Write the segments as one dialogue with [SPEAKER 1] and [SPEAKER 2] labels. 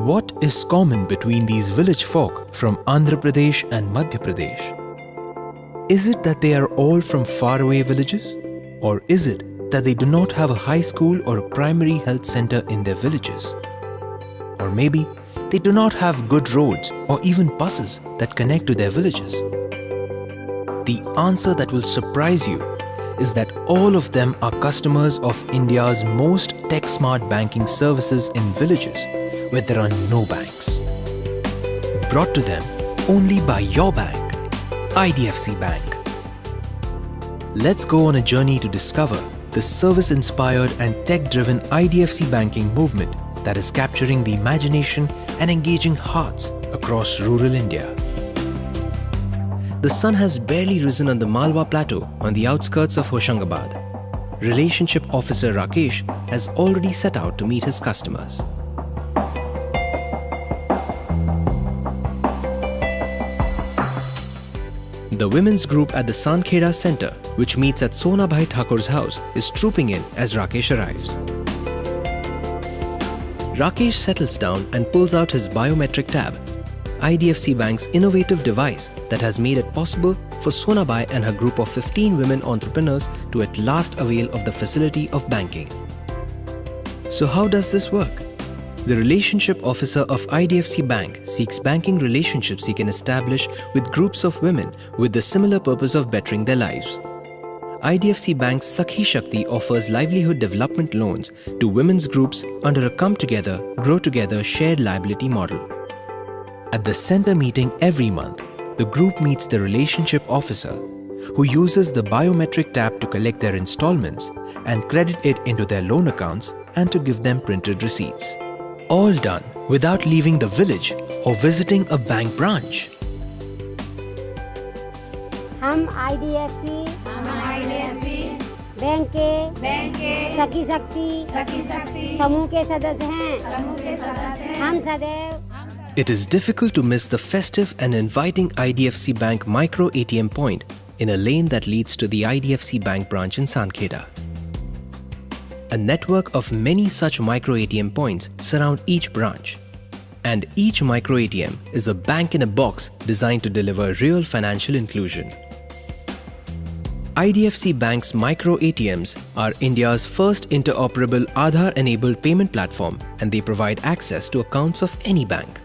[SPEAKER 1] What is common between these village folk from Andhra Pradesh and Madhya Pradesh? Is it that they are all from faraway villages? Or is it that they do not have a high school or a primary health center in their villages? Or maybe they do not have good roads or even buses that connect to their villages. The answer that will surprise you is that all of them are customers of India's most tech-smart banking services in villages where there are no banks. Brought to them only by your bank, IDFC Bank. Let's go on a journey to discover the service-inspired and tech-driven IDFC banking movement that is capturing the imagination and engaging hearts across rural India. The sun has barely risen on the Malwa plateau on the outskirts of Hoshangabad. Relationship Officer Rakesh has already set out to meet his customers. The women's group at the Sankheda Center, which meets at Sonabhai Thakur's house, is trooping in as Rakesh arrives. Rakesh settles down and pulls out his biometric tab, IDFC Bank's innovative device that has made it possible for Sonabhai and her group of 15 women entrepreneurs to at last avail of the facility of banking. So how does this work? The Relationship Officer of IDFC Bank seeks banking relationships he can establish with groups of women with the similar purpose of bettering their lives. IDFC Bank's Sakhi Shakti offers livelihood development loans to women's groups under a Come Together, Grow Together shared liability model. At the center meeting every month, the group meets the Relationship Officer, who uses the biometric tab to collect their installments and credit it into their loan accounts and to give them printed receipts. All done without leaving the village or visiting a bank branch.
[SPEAKER 2] हम IDFC bank के सखी शक्ति समूह के सदस्य हैं हम सदैव.
[SPEAKER 1] It is difficult to miss the festive and inviting IDFC Bank micro ATM point in a lane that leads to the IDFC Bank branch in Sankheda. A network of many such micro ATM points surround each branch. And each micro ATM is a bank in a box designed to deliver real financial inclusion. IDFC Bank's micro ATMs are India's first interoperable Aadhaar-enabled payment platform, and they provide access to accounts of any bank.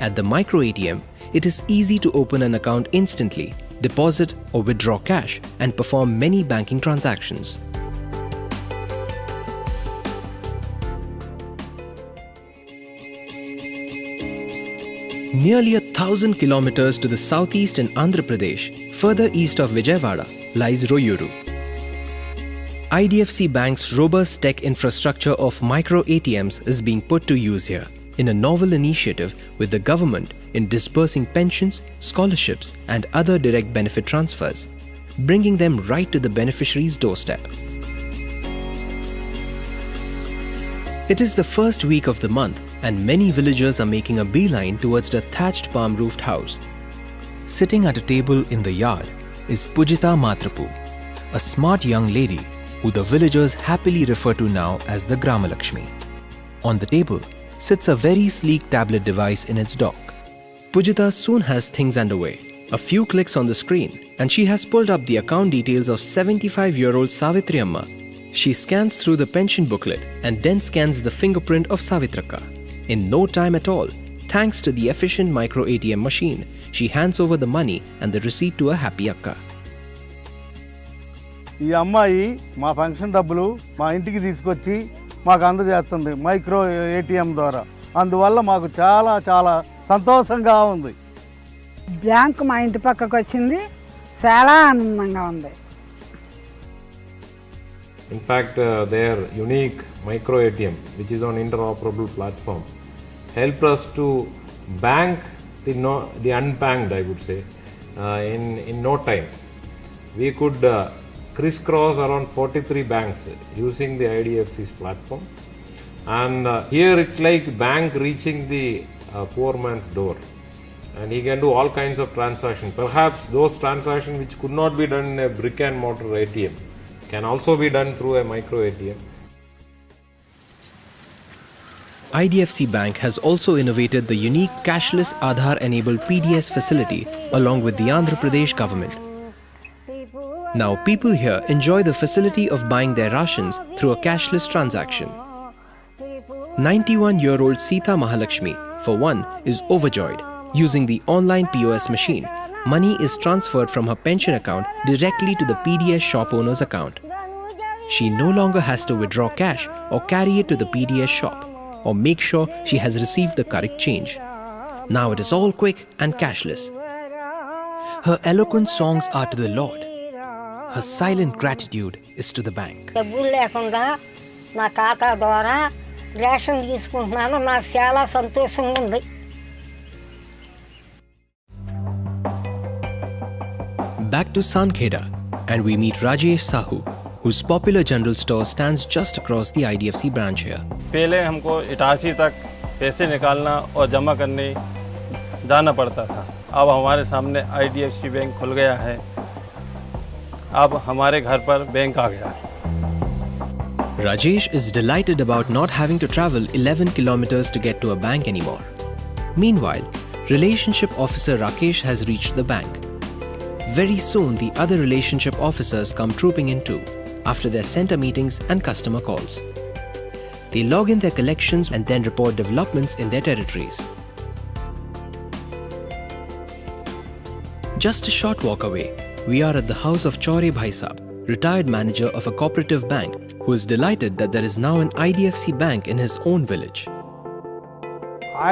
[SPEAKER 1] At the micro ATM, it is easy to open an account instantly, deposit or withdraw cash, and perform many banking transactions. Nearly 1,000 kilometers to the southeast in Andhra Pradesh, further east of Vijayawada, lies Royuru. IDFC Bank's robust tech infrastructure of micro ATMs is being put to use here in a novel initiative with the government in disbursing pensions, scholarships and other direct benefit transfers, bringing them right to the beneficiary's doorstep. It is the first week of the month and many villagers are making a beeline towards the thatched palm-roofed house. Sitting at a table in the yard is Pujita Matrapu, a smart young lady who the villagers happily refer to now as the Gramalakshmi. On the table sits a very sleek tablet device in its dock. Pujita soon has things underway. A few clicks on the screen and she has pulled up the account details of 75-year-old Savitri Amma. She scans through the pension booklet and then scans the fingerprint of Savitraka. In no time at all, thanks to the efficient micro ATM machine, she hands over the money and the receipt to a happy akka.
[SPEAKER 3] ఈ అమ్మాయి మా function డబ్బులు మా ఇంటికి తీసుకొచ్చి మాకు అందజేస్తుంది micro ATM ద్వారా. అందువల్ల మాకు చాలా చాలా సంతోషంగా ఉంది.
[SPEAKER 4] బ్యాంక్ మా ఇంటి పక్కకు వచ్చింది, చాలా ఆనందంగా ఉంది.
[SPEAKER 5] In fact, their unique micro ATM, which is on interoperable platform, helped us to bank the unbanked, I would say, in no time. We could crisscross around 43 banks using the IDFC's platform, and here it's like bank reaching the poor man's door, and he can do all kinds of transactions. Perhaps those transactions which could not be done in a brick and mortar ATM can also be done through a micro ATM.
[SPEAKER 1] IDFC Bank has also innovated the unique cashless Aadhaar-enabled PDS facility along with the Andhra Pradesh government. Now people here enjoy the facility of buying their rations through a cashless transaction. 91-year-old Sita Mahalakshmi, for one, is overjoyed. Using the online POS machine, money is transferred from her pension account directly to the PDS shop owner's account. She no longer has to withdraw cash or carry it to the PDS shop or make sure she has received the correct change. Now it is all quick and cashless. Her eloquent songs are to the Lord. Her silent gratitude is to the bank.
[SPEAKER 2] డబ్బులు లేకుండా నా ఖాతా ద్వారా ration తీసుకుంటున్నాను. నాకు చాలా సంతోషంగా ఉంది.
[SPEAKER 1] Back to Sankheda, and we meet Rajesh Sahu, whose popular general store stands just across the IDFC branch here.
[SPEAKER 6] पहले हमको इटारसी तक पैसे निकालना और जमा करने जाना पड़ता था. अब हमारे सामने IDFC बैंक खुल गया है. अब हमारे घर पर बैंक आ गया है.
[SPEAKER 1] Rajesh is delighted about not having to travel 11 kilometers to get to a bank anymore. Meanwhile, relationship officer Rakesh has reached the bank. Very soon, the other relationship officers come trooping in too, after their center meetings and customer calls. They log in their collections and then report developments in their territories. Just a short walk away, we are at the house of Chaure Bhai Saab, retired manager of a cooperative bank, who is delighted that there is now an IDFC bank in his own village.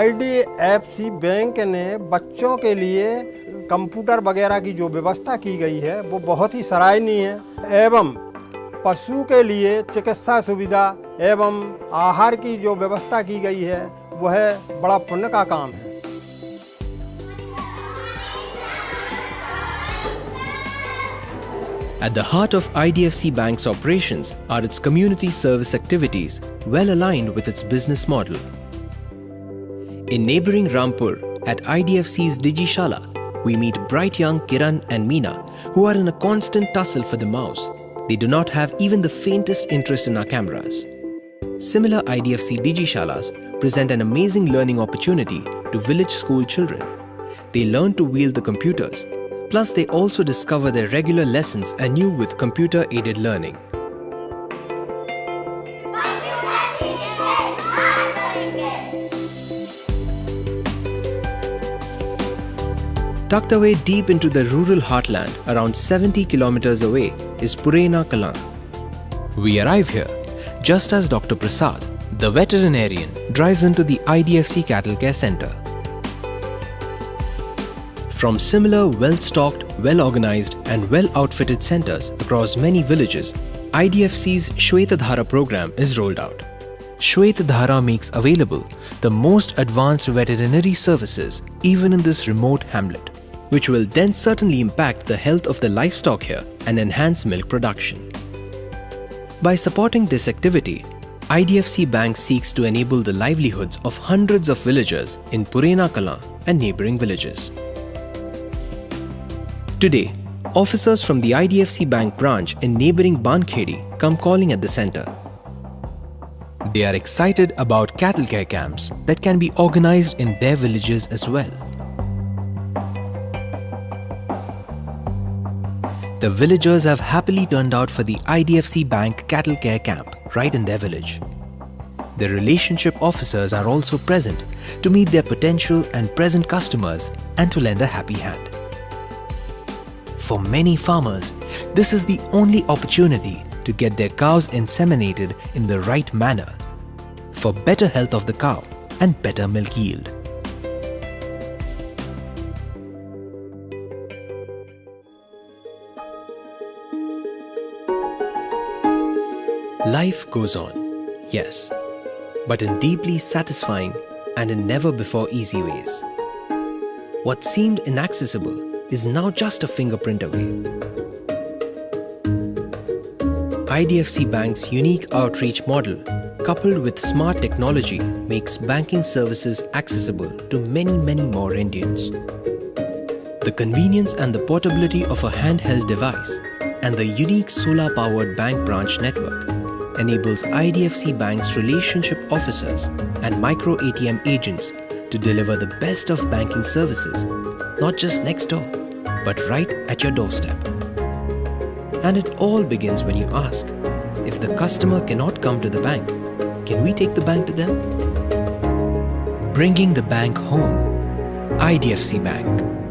[SPEAKER 7] IDFC bank ने बच्चों के लिए computer वगैरह की जो व्यवस्था की गई है वो बहुत ही सराहनीय है एवं पशु के लिए चिकित्सा सुविधा एवं आहार की जो व्यवस्था की गई है वह बड़ा पुण्य का काम है.
[SPEAKER 1] At the heart of IDFC Bank's operations are its community service activities, well aligned with its business model. In neighboring Rampur, at IDFC's Digishala, we meet bright young Kiran and Meena, who are in a constant tussle for the mouse. They do not have even the faintest interest in our cameras. Similar IDFC Digishalas present an amazing learning opportunity to village school children. They learn to wield the computers. Plus, they also discover their regular lessons anew with computer-aided learning. Tucked away deep into the rural heartland, around 70 kilometers away, is Purena Kalan. We arrive here just as Dr. Prasad, the veterinarian, drives into the IDFC Cattle Care Center. From similar well-stocked, well-organized and well-outfitted centers across many villages, IDFC's Shwetadhara program is rolled out. Shwetadhara makes available the most advanced veterinary services even in this remote hamlet, which will then certainly impact the health of the livestock here and enhance milk production. By supporting this activity, IDFC Bank seeks to enable the livelihoods of hundreds of villagers in Purena Kalan and neighboring villages. Today, officers from the IDFC Bank branch in neighboring Bankhedi come calling at the center. They are excited about cattle care camps that can be organized in their villages as well. The villagers have happily turned out for the IDFC Bank cattle care camp right in their village. The relationship officers are also present to meet their potential and present customers and to lend a happy hand. For many farmers, this is the only opportunity to get their cows inseminated in the right manner for better health of the cow and better milk yield. Life goes on, yes, but in deeply satisfying and in never-before easy ways. What seemed inaccessible is now just a fingerprint away. IDFC Bank's unique outreach model, coupled with smart technology, makes banking services accessible to many more Indians. The convenience and the portability of a handheld device and the unique solar-powered bank branch network enables IDFC Bank's relationship officers and micro ATM agents to deliver the best of banking services, not just next door, but right at your doorstep. And it all begins when you ask, if the customer cannot come to the bank, can we take the bank to them? Bringing the bank home. IDFC Bank.